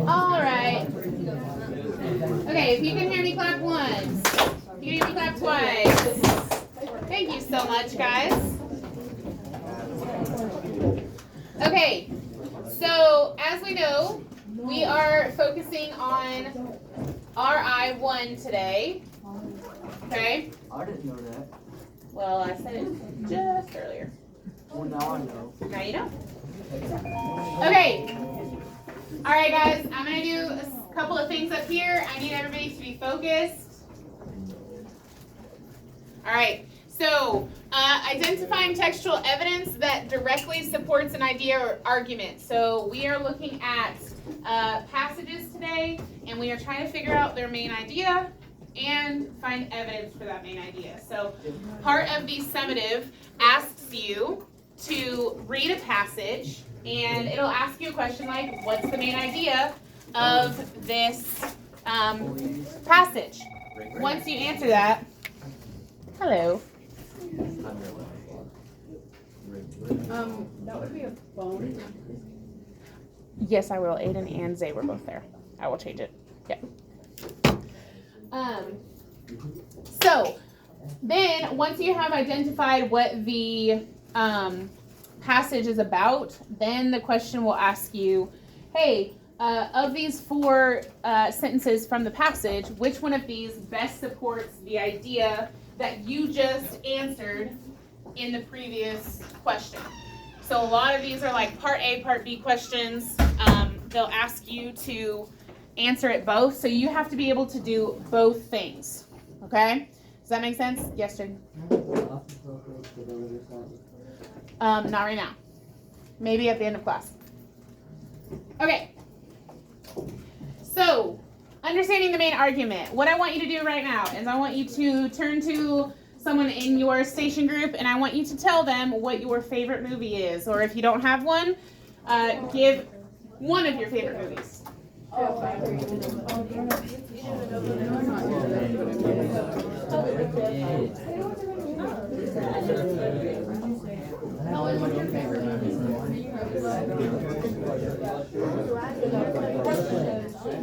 All right. Okay, if you can hear me, clap once. If you can hear me, clap twice. Thank you so much, guys. Okay, so as we know, we are focusing on RI1 today. Okay? I didn't know that. Well, I said it just earlier. Well, now I know. Now you know. Okay. All right, guys. I'm going to do a couple of things up here. I need everybody to be focused. All right. So, identifying textual evidence that directly supports an idea or argument. So, we are looking at passages today, and we are trying to figure out their main idea and find evidence for that main idea. So, part of the summative asks you to read a passage, and it'll ask you a question like, what's the main idea of this passage? Once you answer that, hello. That would be a phone. Yes, I will. Aiden and Zay were both there. I will change it. Yeah. So, then once you have identified what the passage is about, then the question will ask you, hey, of these four sentences from the passage, which one of these best supports the idea that you just answered in the previous question? So a lot of these are like part A, part B questions. They'll ask you to answer it both, so you have to be able to do both things. Okay? Does that make sense? Yes, Jen? Not right now. Maybe at the end of class. Okay. So, understanding the main argument. What I want you to do right now is I want you to turn to someone in your station group, and I want you to tell them what your favorite movie is. Or if you don't have one, give one of your favorite movies.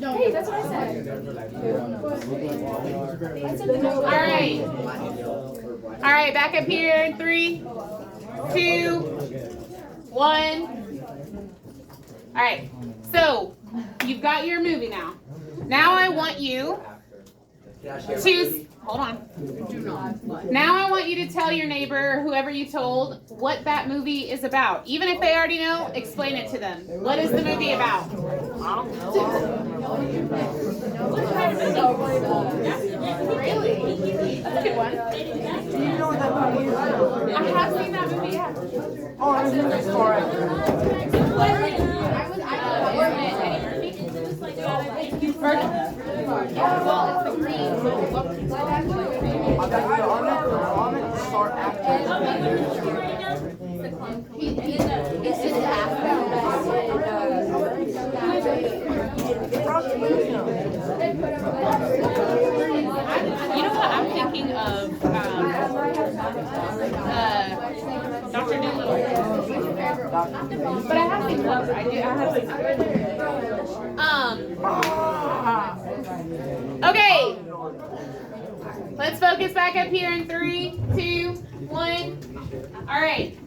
Hey, that's what I said. All right, back up here. 3, 2, 1. All right, so you've got your movie now. Now I want you to, hold on. Now I want you to tell your neighbor, whoever you told, what that movie is about. Even if they already know, explain it to them. What is the movie about? Really? That's a good one. Do you know what that movie is? I have seen that movie, yeah. Oh, I was in the store. Well, it's the green. I'm going to start acting. It's just You know what I'm thinking of? Dr. Dolittle. But I have seen one. I have seen okay. Let's focus back up here in 3, 2, 1. All right.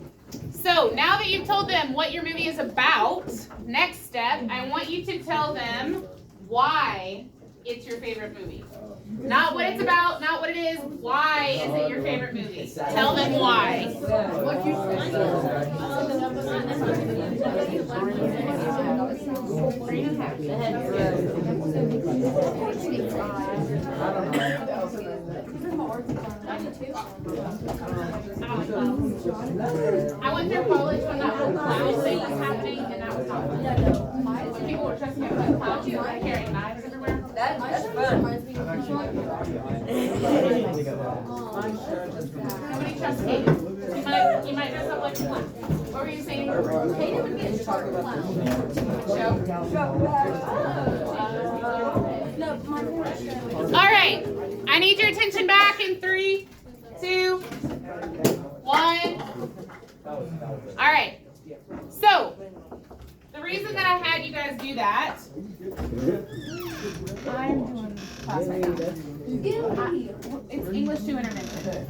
So now that you've told them what your movie is about, next step, I want you to tell them why it's your favorite movie. Not what it's about, not what it is. Why is it your favorite movie? Tell them why. I went through college when that whole clown thing was happening, and that was not fun. When people were dressing up like clowns and carrying knives everywhere. That's fun. Nobody trusts Kaden. You might dress up like a clown. What were you saying? Kaden would get short All right. I need your attention back in 3, 2, 1. All right. So, the reason that I had you guys do that, I'm doing class right now. It's English to intervention.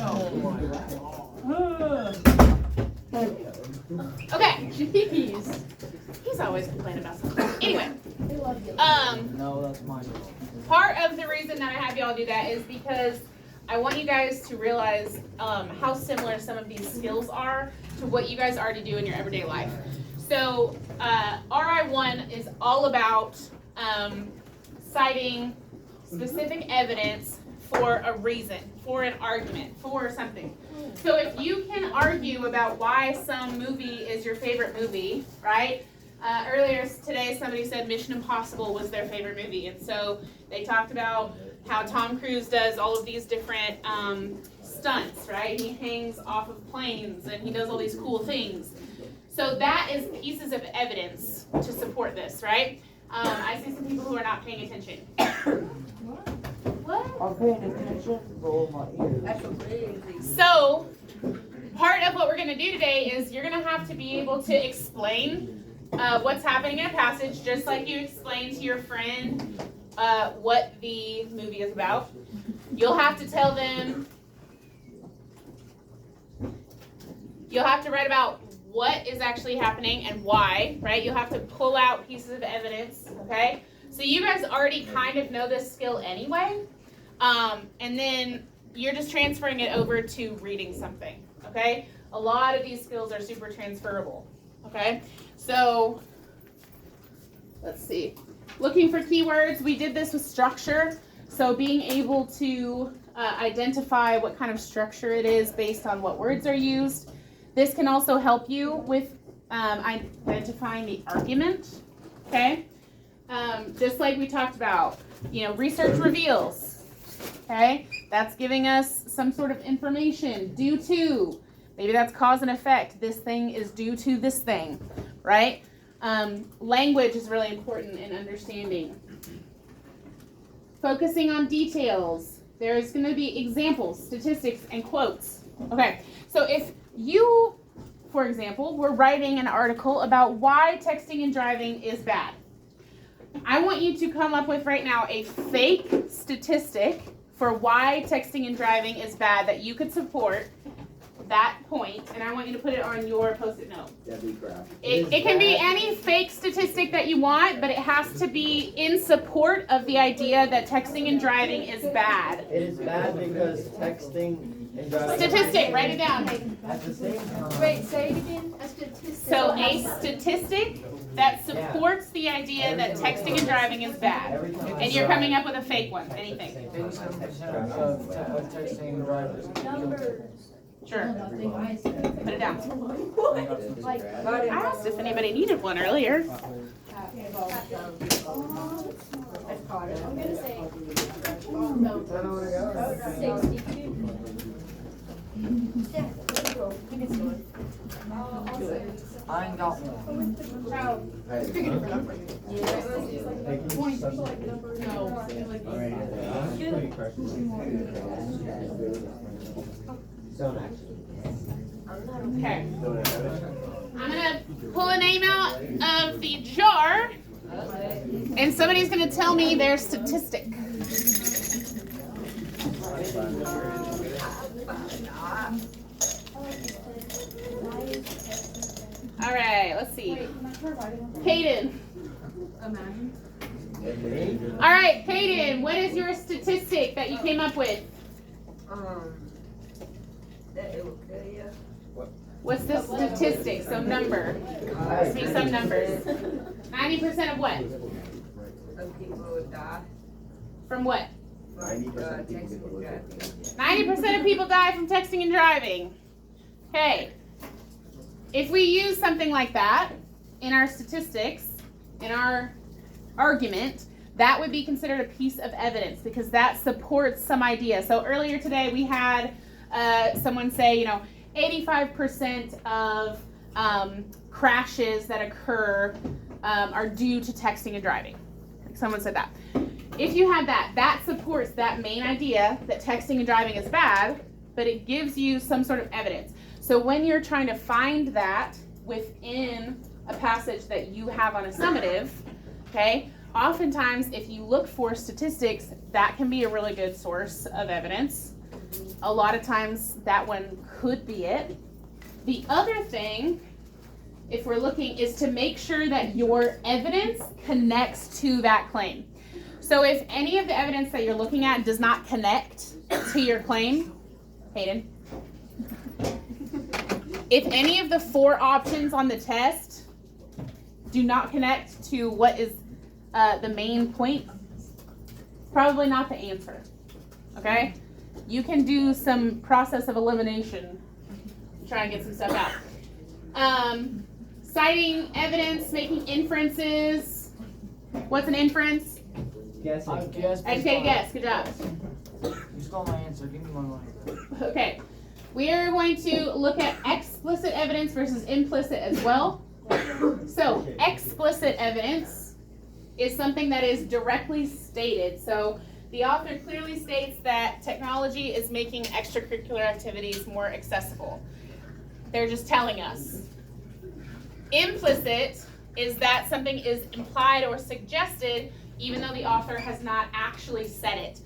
Okay. Jeez. He's always complaining about something. Anyway, No, that's mine. part of the reason that I have y'all do that is because I want you guys to realize how similar some of these skills are to what you guys already do in your everyday life. So RI1 is all about citing specific evidence for a reason, for an argument, for something. So if you can argue about why some movie is your favorite movie, right? Earlier today somebody said Mission Impossible was their favorite movie, and so they talked about how Tom Cruise does all of these different stunts, right? He hangs off of planes and he does all these cool things. So that is pieces of evidence to support this, right? I see some people who are not paying attention. What? I'm paying attention. Roll my ears. That's crazy. So part of what we're going to do today is you're going to have to be able to explain what's happening in a passage, just like you explain to your friend what the movie is about. You'll have to tell them, you'll have to write about what is actually happening and why, right? You'll have to pull out pieces of evidence, okay? So you guys already kind of know this skill anyway, and then you're just transferring it over to reading something, okay? A lot of these skills are super transferable, okay? So, let's see. Looking for keywords, we did this with structure. So being able to identify what kind of structure it is based on what words are used. This can also help you with identifying the argument, okay? Just like we talked about, research reveals, okay? That's giving us some sort of information due to, maybe that's cause and effect. This thing is due to this thing, right? Language is really important in understanding. Focusing on details. There's going to be examples, statistics, and quotes. Okay, so if you, for example, were writing an article about why texting and driving is bad, I want you to come up with right now a fake statistic for why texting and driving is bad that you could support that point, and I want you to put it on your post-it note. It can be any fake statistic that you want, but it has to be in support of the idea that texting and driving is bad. It is bad because texting and driving. Statistic, write it down. At the same time. Wait, say it again. A statistic. So a statistic that supports the idea that texting and driving is bad. And you're coming up with a fake one, anything. Texting and driving. Numbers. Sure. Put it down. Like, I asked if anybody needed one earlier. I'm gonna say, no, 62. I ain't got one. Okay. I'm gonna pull a name out of the jar, and somebody's gonna tell me their statistic. All right, let's see. Caden. All right, Caden, what is your statistic that you came up with? What's the statistic? So number. Let's see some numbers. 90% of what? Some people would die. From what? 90%. 90% of people die from texting and driving. Okay. If we use something like that in our statistics, in our argument, that would be considered a piece of evidence because that supports some idea. So earlier today we had someone say, 85% of crashes that occur are due to texting and driving. Someone said that. If you had that supports that main idea that texting and driving is bad, but it gives you some sort of evidence. So when you're trying to find that within a passage that you have on a summative, okay, oftentimes if you look for statistics, that can be a really good source of evidence. A lot of times that one could be it. The other thing, if we're looking, is to make sure that your evidence connects to that claim. So if any of the evidence that you're looking at does not connect to your claim, Hayden, if any of the 4 options on the test do not connect to what is the main point, probably not the answer, okay? You can do some process of elimination, try and get some stuff out. Citing evidence, making inferences. What's an inference? Guessing. Educated guess, good job. You stole my answer. Give me my money. Okay, we are going to look at explicit evidence versus implicit as well. So, explicit evidence is something that is directly stated. So, the author clearly states that technology is making extracurricular activities more accessible. They're just telling us. Implicit is that something is implied or suggested even though the author has not actually said it.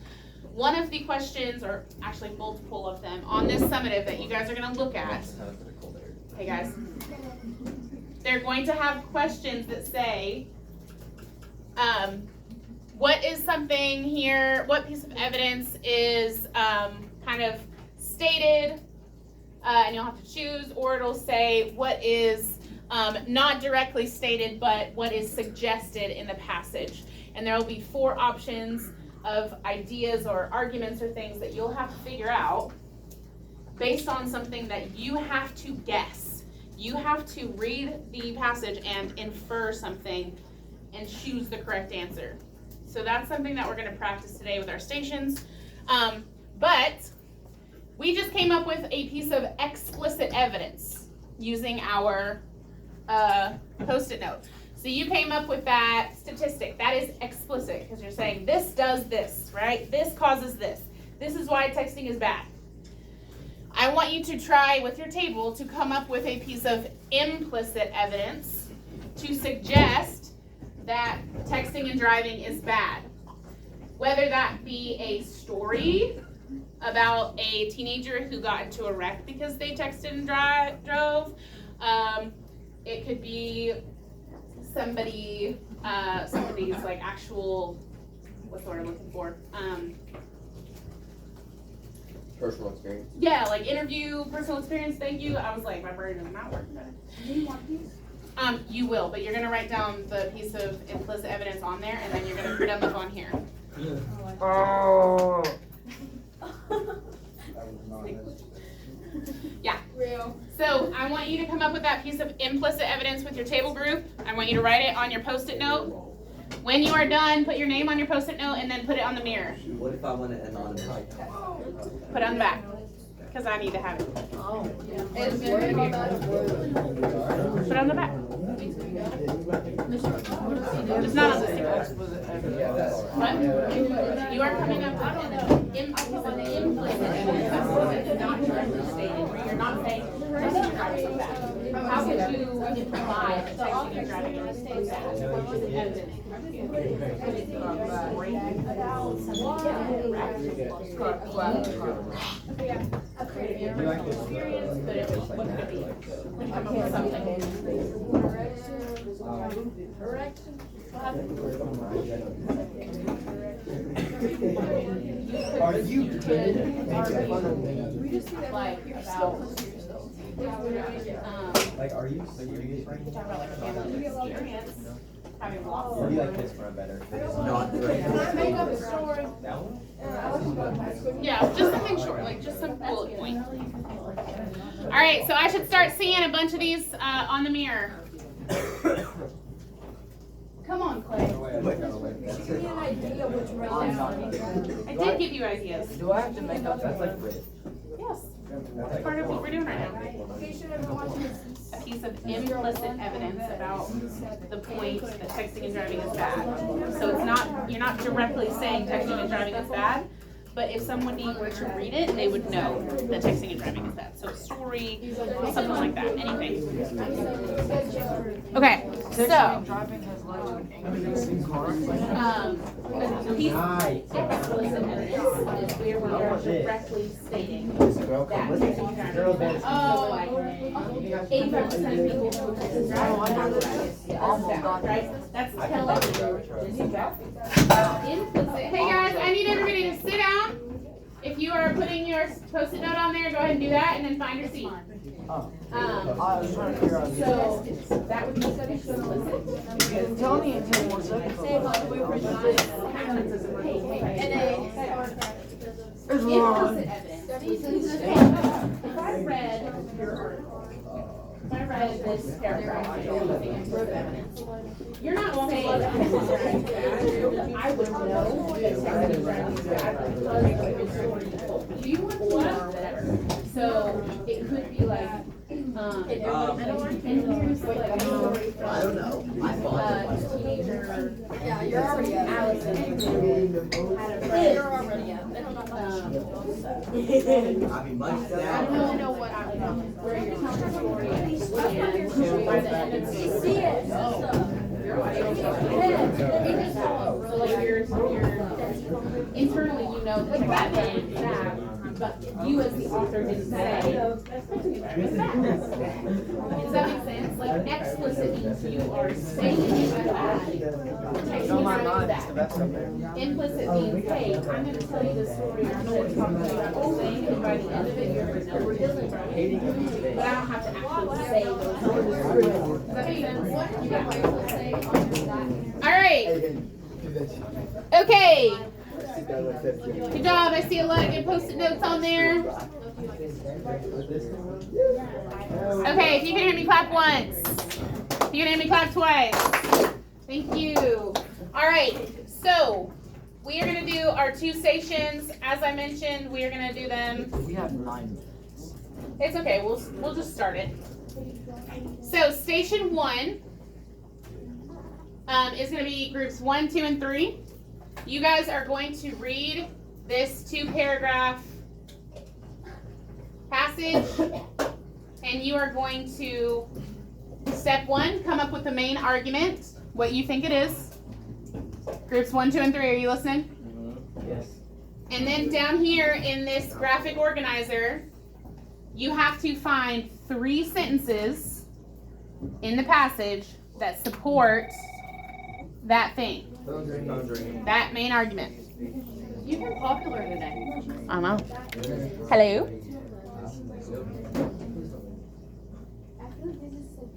One of the questions, or actually multiple of them, on this summative that you guys are going to look at, hey guys, they're going to have questions that say, what is something here, what piece of evidence is kind of stated, and you'll have to choose, or it'll say what is not directly stated, but what is suggested in the passage. And there will be 4 options of ideas or arguments or things that you'll have to figure out based on something that you have to guess. You have to read the passage and infer something and choose the correct answer. So that's something that we're going to practice today with our stations. But we just came up with a piece of explicit evidence using our Post-it note. So you came up with that statistic. That is explicit because you're saying this does this, right? This causes this. This is why texting is bad. I want you to try with your table to come up with a piece of implicit evidence to suggest that texting and driving is bad. Whether that be a story about a teenager who got into a wreck because they texted and drove. It could be somebody's like actual, what's the word I'm looking for? Personal experience. Yeah, like interview, personal experience, thank you. I was like, my brain is not working better. Do you want these? You will, but you're gonna write down the piece of implicit evidence on there and then you're gonna put them up on here. Oh. Yeah. Real. So I want you to come up with that piece of implicit evidence with your table group. I want you to write it on your Post-it note. When you are done, put your name on your Post-it note and then put it on the mirror. What if I want it anonymous? Put it on the back, because I need to have it. Oh, yeah. Put it on the back. It's not on the sticker. What? You are coming up with implicit evidence, not directly stated. You're not saying texting and driving is bad. How could you imply that texting and driving is bad? What was the evidence? Are you kidding? Like, are you serious right now? Talk about like family experience, having lost. Or do you like this one better? Not direct. Can I make up a story? That one? Yeah, just something short, like just some bullet point. All right, so I should start seeing a bunch of these on the mirror. Come on, Clay. Give me an idea which right I did give you ideas. Do I have to make up? That's like red. Yes, that's part of what we're doing right now. Okay, should everyone watch this? A piece of implicit evidence about the point that texting and driving is bad. So it's not, you're not directly saying texting and driving is bad, but if somebody were to read it, they would know that texting and driving is that. So a story, something like that, anything. Okay, so Driving has led to an increase in cars. a piece of explicit evidence is where we are directly stating that texting and driving is bad. So like 85% of people who text and drive Almost got right? That's telling you. Hey guys, I need everybody to sit down. If you are putting your post-it note on there, go ahead and do that, and then find your seat. I was trying to figure out. So that would be explicit. Tell me in 10 more seconds. It's wrong. Implicit evidence. If I read your article, if I read this paragraph, using implicit evidence, you're not saying that I would know that texting and driving is bad because of the story you told me. Do you want to know whatever? So it could be like, and here's like a story from I don't know. I thought. Teenager. Yeah, you're already up. Allison had a You're friend. already up. I mean, much I don't down. really know what I'm doing. Where you're telling a story and by the end of the See it. your audio so like you're internally you know that that is that, but you as the author didn't say. Does that make sense? Like explicit means you are saying that texting is that. Implicit means, hey, I'm going to tell you this story, I'm going to talk to you about the thing, and by the end of it, you're going to know we're dealing with it. But I don't have to actually say those words. Does that make sense? You got what you're saying? All right. Okay. Good job. I see a lot of good post-it notes on there. Okay, if you can hear me, clap once. If you can hear me, clap twice. Thank you. All right, so we are going to do our 2 stations. As I mentioned, we are going to do them. We have 9 minutes. It's okay. We'll just start it. So station 1 is going to be groups 1, 2, and 3. You guys are going to read this 2-paragraph passage, and you are going to, step 1, come up with the main argument, what you think it is. Groups 1, 2, and 3, are you listening? Yes. And then down here in this graphic organizer, you have to find 3 sentences in the passage that support that thing. That main argument. You've been popular today. I know. Hello.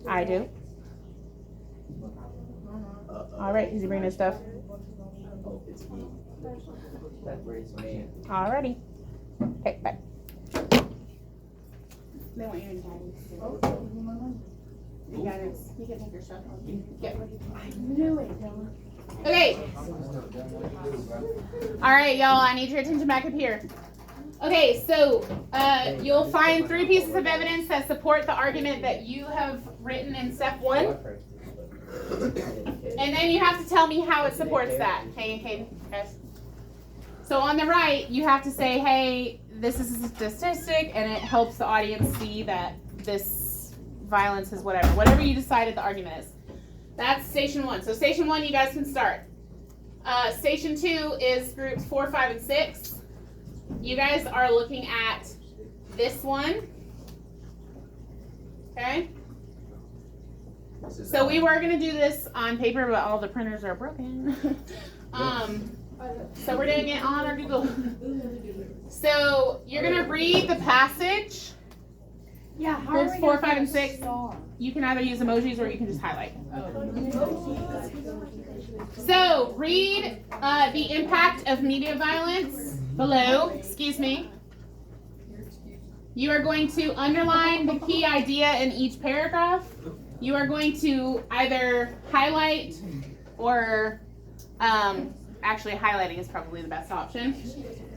I do. All right, is he bringing his stuff? Oh, it's me. That brings me. Alrighty. Okay, bye. They want you in You got it. You can take your stuff. Get ready. I knew it, Dylan. Okay. All right, y'all. I need your attention back up here. Okay, so you'll find 3 pieces of evidence that support the argument that you have written in step 1, and then you have to tell me how it supports that. Okay, guys. So on the right, you have to say, "Hey, this is a statistic," and it helps the audience see that this violence is whatever you decided the argument is. That's station 1. So station 1, you guys can start. Station 2 is groups 4, 5, and 6. You guys are looking at this one. Okay? So we were going to do this on paper, but all the printers are broken. So we're doing it on our Google. So you're going to read the passage. Yeah, Groups 4, 5, and 6. You can either use emojis or you can just highlight. So read the impact of media violence below. Excuse me. You are going to underline the key idea in each paragraph. You are going to either highlight or actually highlighting is probably the best option.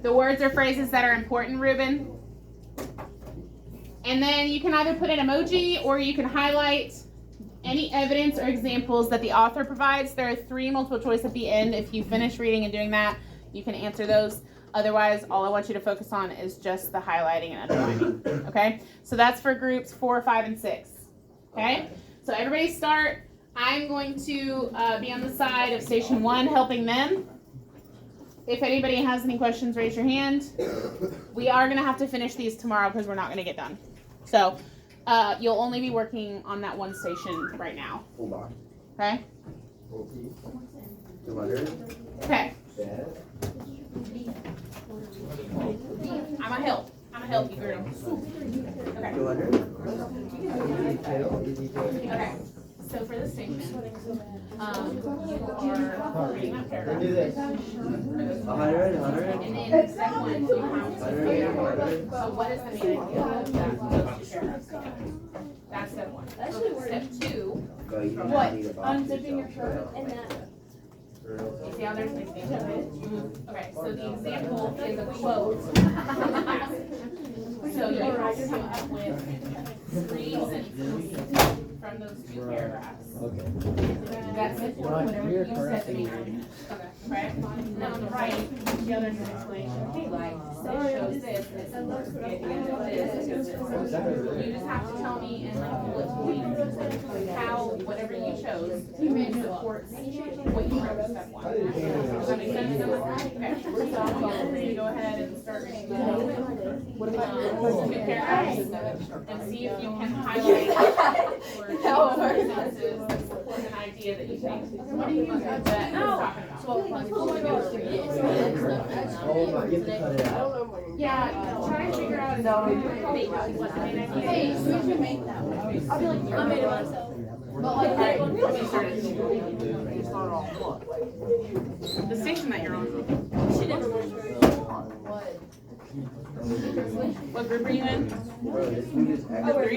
The words or phrases that are important, Ruben. And then you can either put an emoji or you can highlight any evidence or examples that the author provides. There are 3 multiple choice at the end. If you finish reading and doing that, you can answer those. Otherwise, all I want you to focus on is just the highlighting and underlining. Okay? So that's for groups 4, 5, and 6. Okay? So everybody start. I'm going to be on the side of station 1 helping them. If anybody has any questions, raise your hand. We are going to have to finish these tomorrow because we're not going to get done. So you'll only be working on that one station right now. Okay? Okay. I'm gonna help you, girl. Okay. Okay. So for this station, you are reading that paragraph. And then the second one, you have to figure out so what is the main idea of that those 2 paragraphs. That's step 1. So step 2, What? Unzipping your shirt and that. you see how there's an example? Okay, so the example is a quote. So you have to come up with 3 sentences from those 2 paragraphs. Okay. That's it, whatever you said to me. Okay, right? And then on the right, the other is an explanation. Hey, like, this shows this, this looks good, this, this. You just have to tell me in like what point, how, whatever you chose, supports what you wrote in step 1. Does that make sense? Okay. So you go ahead and start reading those 2 paragraphs and see if you can highlight or sentences that support an idea that you think that is talking about. Yeah, try to figure out what the main idea Hey, is. who should make that one? I'll be like, I made it myself. But like, The station that you're on. What group are you in? 3?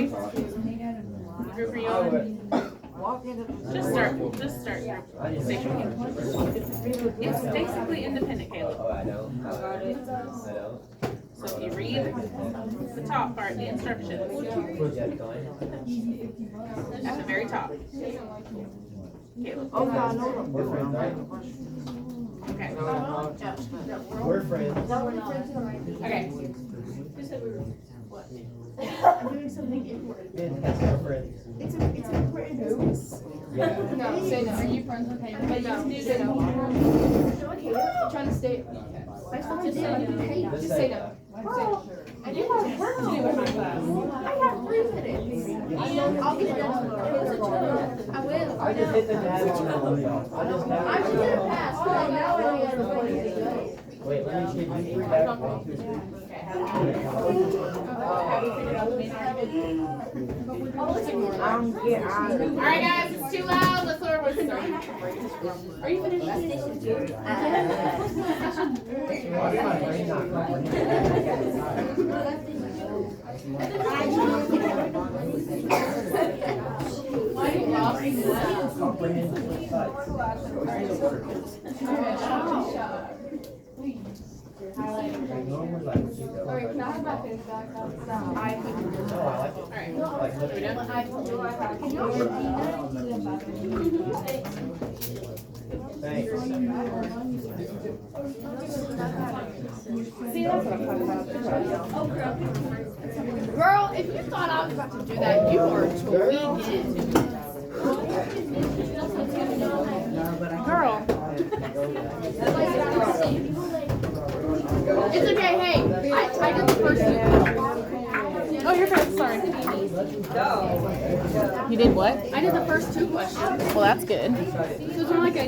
What group are you on? Just start station 1. It's basically independent, Caleb. Oh, I know. So if you read the top part, the instructions, at the very top. Caleb. Oh, yeah, I know. Okay. We're friends. Okay. I'm doing something important. That's our friends. It's an important business. Yeah. No, say no. Are you friends with him? But you say no. I'm trying to stay. Just say no. Just say no. I do have work to do with my class. I have 3 minutes. I'll get it done. I will. I just hit the dad on the I just did a pass. Oh, now I only have 20 to go. Wait, let me see. You 3 back. 1, 2, 3. Alright guys, it's too loud. Let's lower our voices. Are you finished? Sorry, can I have my face back? Thanks. See, that's what I'm talking about. Girl, if you thought I was about to do that, you are tweaking. Girl. It's okay, hey, I did the first 2. Oh, you're good. Sorry. You did what? I did the first 2 questions. Well, that's good. Those are like a